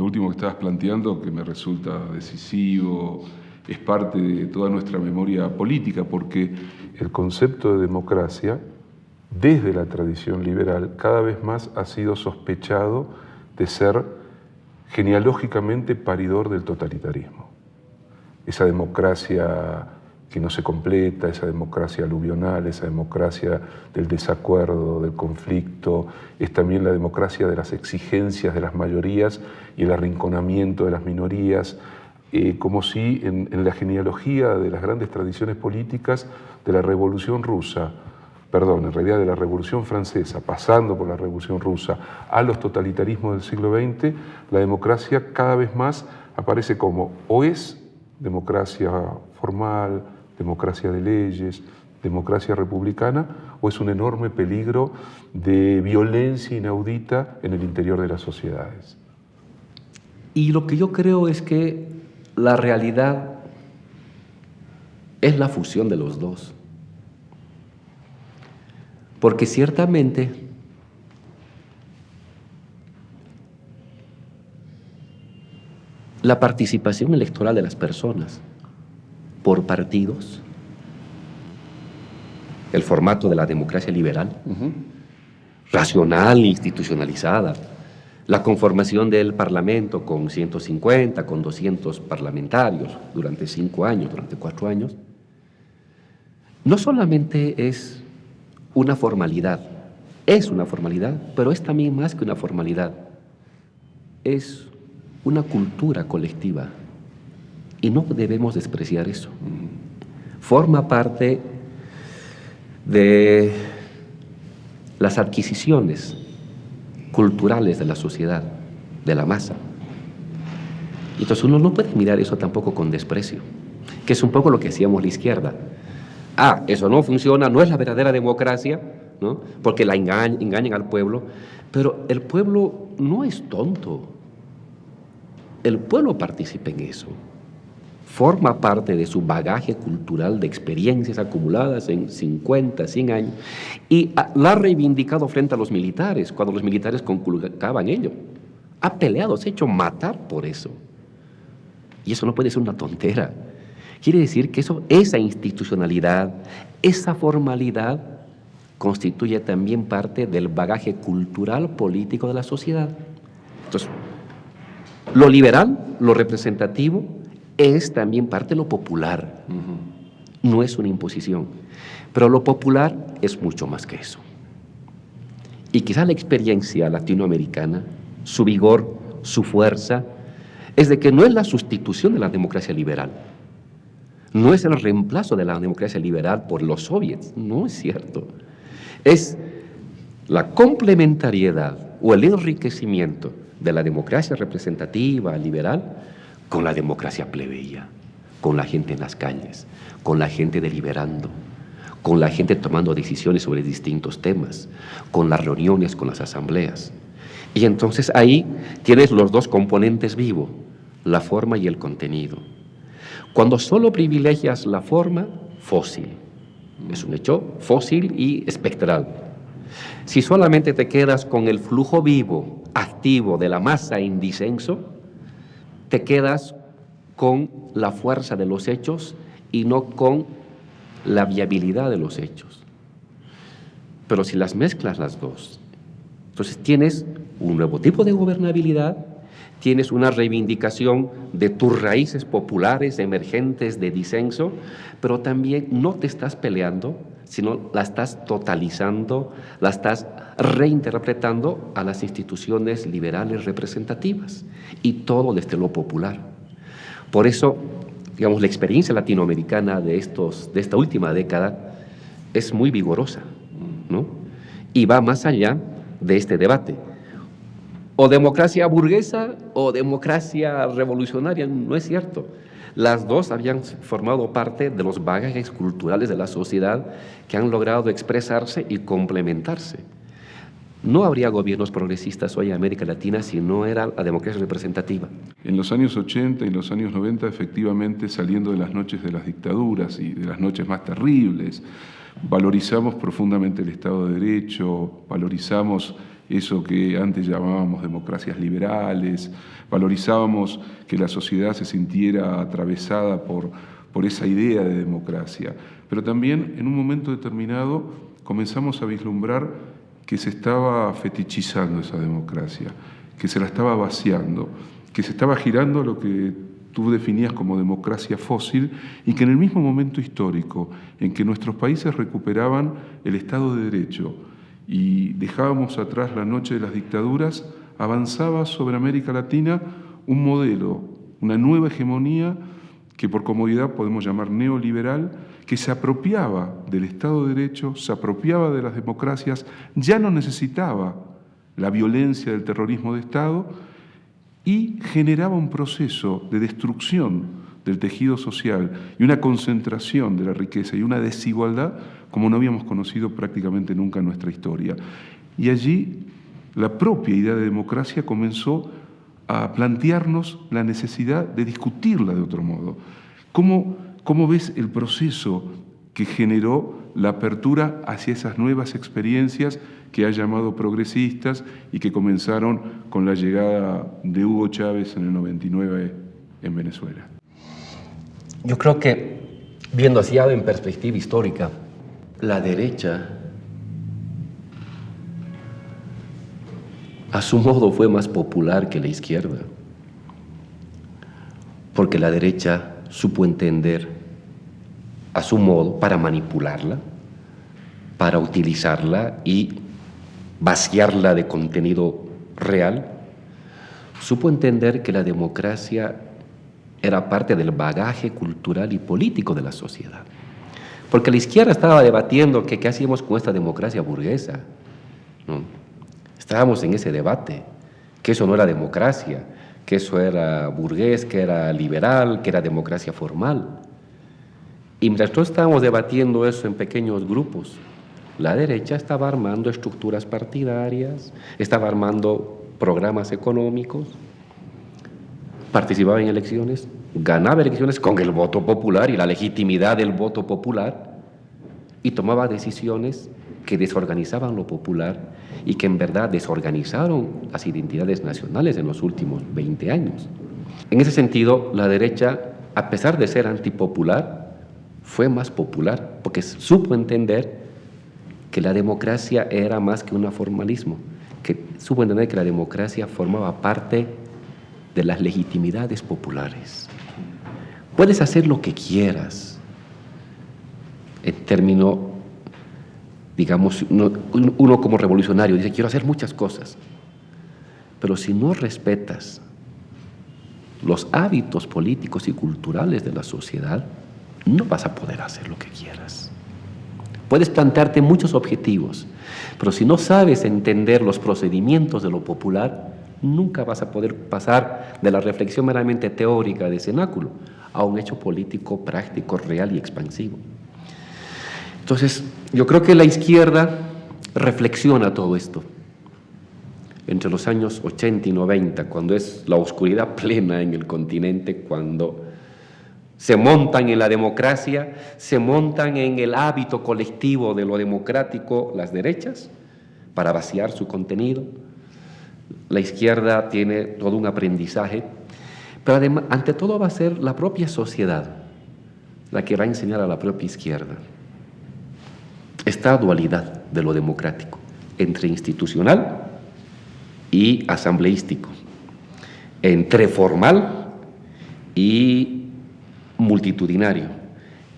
lo último que estabas planteando, que me resulta decisivo, es parte de toda nuestra memoria política, porque el concepto de democracia, desde la tradición liberal, cada vez más ha sido sospechado de ser genealógicamente paridor del totalitarismo. Esa democracia que no se completa, esa democracia aluvional, esa democracia del desacuerdo, del conflicto, es también la democracia de las exigencias de las mayorías y el arrinconamiento de las minorías, como si en la genealogía de las grandes tradiciones políticas de la Revolución Rusa, en realidad de la Revolución Francesa, pasando por la Revolución Rusa, a los totalitarismos del siglo XX, la democracia cada vez más aparece como o es democracia formal, democracia de leyes, democracia republicana, o es un enorme peligro de violencia inaudita en el interior de las sociedades. Y lo que yo creo es que la realidad es la fusión de los dos. Porque ciertamente la participación electoral de las personas por partidos, el formato de la democracia liberal, racional e institucionalizada, la conformación del Parlamento con 150, con 200 parlamentarios durante 5 años, durante 4 años, no solamente es una formalidad, pero es también más que una formalidad, es una cultura colectiva y no debemos despreciar eso. Forma parte de las adquisiciones culturales de la sociedad, de la masa. Y entonces uno no puede mirar eso tampoco con desprecio, que es un poco lo que hacíamos la izquierda. Eso no funciona, no es la verdadera democracia, ¿no? Porque la engañan al pueblo, pero el pueblo no es tonto. El pueblo participa en eso. Forma parte de su bagaje cultural de experiencias acumuladas en 50, 100 años y la ha reivindicado frente a los militares, cuando los militares conculcaban ello. Ha peleado, se ha hecho matar por eso. Y eso no puede ser una tontera. Quiere decir que esa institucionalidad, esa formalidad, constituye también parte del bagaje cultural político de la sociedad. Entonces, lo liberal, lo representativo, es también parte de lo popular. No es una imposición. Pero lo popular es mucho más que eso. Y quizá la experiencia latinoamericana, su vigor, su fuerza, es de que no es la sustitución de la democracia liberal. No es el reemplazo de la democracia liberal por los soviets, no es cierto. Es la complementariedad o el enriquecimiento de la democracia representativa, liberal, con la democracia plebeya, con la gente en las calles, con la gente deliberando, con la gente tomando decisiones sobre distintos temas, con las reuniones, con las asambleas. Y entonces ahí tienes los dos componentes vivos, la forma y el contenido. Cuando solo privilegias la forma, fósil. Es un hecho fósil y espectral. Si solamente te quedas con el flujo vivo, activo de la masa en disenso, te quedas con la fuerza de los hechos y no con la viabilidad de los hechos. Pero si las mezclas las dos, entonces tienes un nuevo tipo de gobernabilidad, tienes una reivindicación de tus raíces populares emergentes de disenso, pero también no te estás peleando, sino la estás totalizando, la estás reinterpretando a las instituciones liberales representativas y todo desde lo popular. Por eso, digamos, la experiencia latinoamericana de esta última década es muy vigorosa, ¿no? Y va más allá de este debate. O democracia burguesa o democracia revolucionaria, no es cierto. Las dos habían formado parte de los bagajes culturales de la sociedad que han logrado expresarse y complementarse. No habría gobiernos progresistas hoy en América Latina si no era la democracia representativa. En los años 80 y los años 90, efectivamente, saliendo de las noches de las dictaduras y de las noches más terribles, valorizamos profundamente el Estado de Derecho, valorizamos eso que antes llamábamos democracias liberales, valorizábamos que la sociedad se sintiera atravesada por esa idea de democracia, pero también en un momento determinado comenzamos a vislumbrar que se estaba fetichizando esa democracia, que se la estaba vaciando, que se estaba girando lo que tú definías como democracia fósil y que en el mismo momento histórico en que nuestros países recuperaban el Estado de Derecho y dejábamos atrás la noche de las dictaduras, avanzaba sobre América Latina un modelo, una nueva hegemonía que por comodidad podemos llamar neoliberal, que se apropiaba del Estado de Derecho, se apropiaba de las democracias, ya no necesitaba la violencia del terrorismo de Estado y generaba un proceso de destrucción del tejido social y una concentración de la riqueza y una desigualdad como no habíamos conocido prácticamente nunca en nuestra historia. Y allí la propia idea de democracia comenzó a plantearnos la necesidad de discutirla de otro modo. ¿Cómo ves el proceso que generó la apertura hacia esas nuevas experiencias que ha llamado progresistas y que comenzaron con la llegada de Hugo Chávez en el 99 en Venezuela? Yo creo que, viendo hacia en perspectiva histórica, la derecha a su modo fue más popular que la izquierda, porque la derecha supo entender a su modo para manipularla, para utilizarla y vaciarla de contenido real, supo entender que la democracia era parte del bagaje cultural y político de la sociedad. Porque la izquierda estaba debatiendo que qué hacíamos con esta democracia burguesa, ¿no? Estábamos en ese debate, que eso no era democracia, que eso era burgués, que era liberal, que era democracia formal. Y mientras todos estábamos debatiendo eso en pequeños grupos, la derecha estaba armando estructuras partidarias, estaba armando programas económicos, participaba en elecciones, ganaba elecciones con el voto popular y la legitimidad del voto popular, y tomaba decisiones que desorganizaban lo popular y que en verdad desorganizaron las identidades nacionales en los últimos 20 años. En ese sentido, la derecha, a pesar de ser antipopular, fue más popular, porque supo entender que la democracia era más que un formalismo, que supo entender que la democracia formaba parte de las legitimidades populares. Puedes hacer lo que quieras, en términos, digamos, uno como revolucionario dice, quiero hacer muchas cosas, pero si no respetas los hábitos políticos y culturales de la sociedad, no vas a poder hacer lo que quieras. Puedes plantearte muchos objetivos, pero si no sabes entender los procedimientos de lo popular, nunca vas a poder pasar de la reflexión meramente teórica de cenáculo a un hecho político práctico, real y expansivo. Entonces, yo creo que la izquierda reflexiona todo esto. Entre los años 80 y 90, cuando es la oscuridad plena en el continente, cuando se montan en la democracia, se montan en el hábito colectivo de lo democrático las derechas para vaciar su contenido. La izquierda tiene todo un aprendizaje, pero además, ante todo va a ser la propia sociedad la que va a enseñar a la propia izquierda esta dualidad de lo democrático entre institucional y asambleístico, entre formal y multitudinario,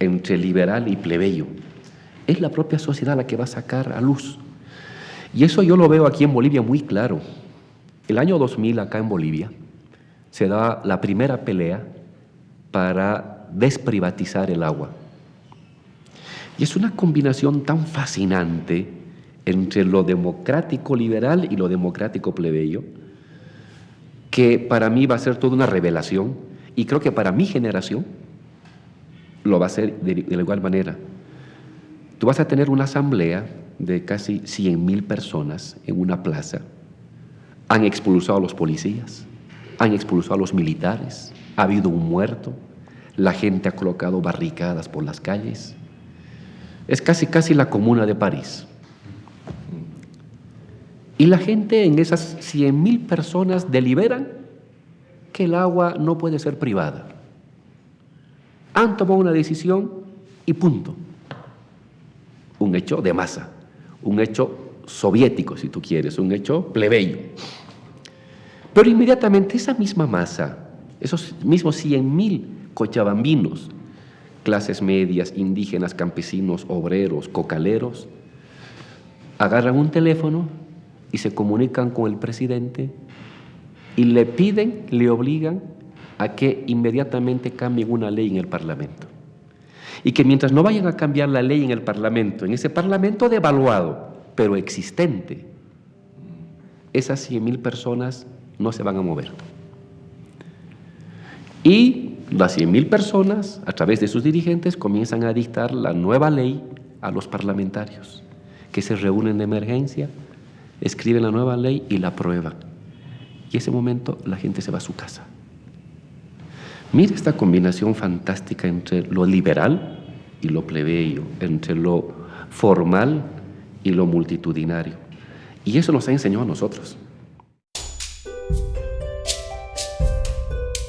entre liberal y plebeyo. Es la propia sociedad la que va a sacar a luz. Y eso yo lo veo aquí en Bolivia muy claro. El año 2000 acá en Bolivia se da la primera pelea para desprivatizar el agua. Y es una combinación tan fascinante entre lo democrático liberal y lo democrático plebeyo, que para mí va a ser toda una revelación, y creo que para mi generación lo va a ser de la igual manera. Tú vas a tener una asamblea de casi 100.000 personas en una plaza. Han expulsado a los policías, han expulsado a los militares, ha habido un muerto, la gente ha colocado barricadas por las calles. Es casi la Comuna de París. Y la gente, en esas 100.000 personas, deliberan que el agua no puede ser privada. Han tomado una decisión y punto. Un hecho de masa, un hecho soviético, si tú quieres, un hecho plebeyo. Pero inmediatamente esa misma masa, esos mismos 100.000 cochabambinos, clases medias, indígenas, campesinos, obreros, cocaleros, agarran un teléfono y se comunican con el presidente y le piden, le obligan a que inmediatamente cambien una ley en el Parlamento. Y que mientras no vayan a cambiar la ley en el Parlamento, en ese Parlamento devaluado, pero existente, esas 100.000 personas no se van a mover. Y las 100.000 personas, a través de sus dirigentes, comienzan a dictar la nueva ley a los parlamentarios, que se reúnen de emergencia, escriben la nueva ley y la aprueban. Y en ese momento la gente se va a su casa. Mira esta combinación fantástica entre lo liberal y lo plebeyo, entre lo formal y lo multitudinario. Y eso nos ha enseñado a nosotros.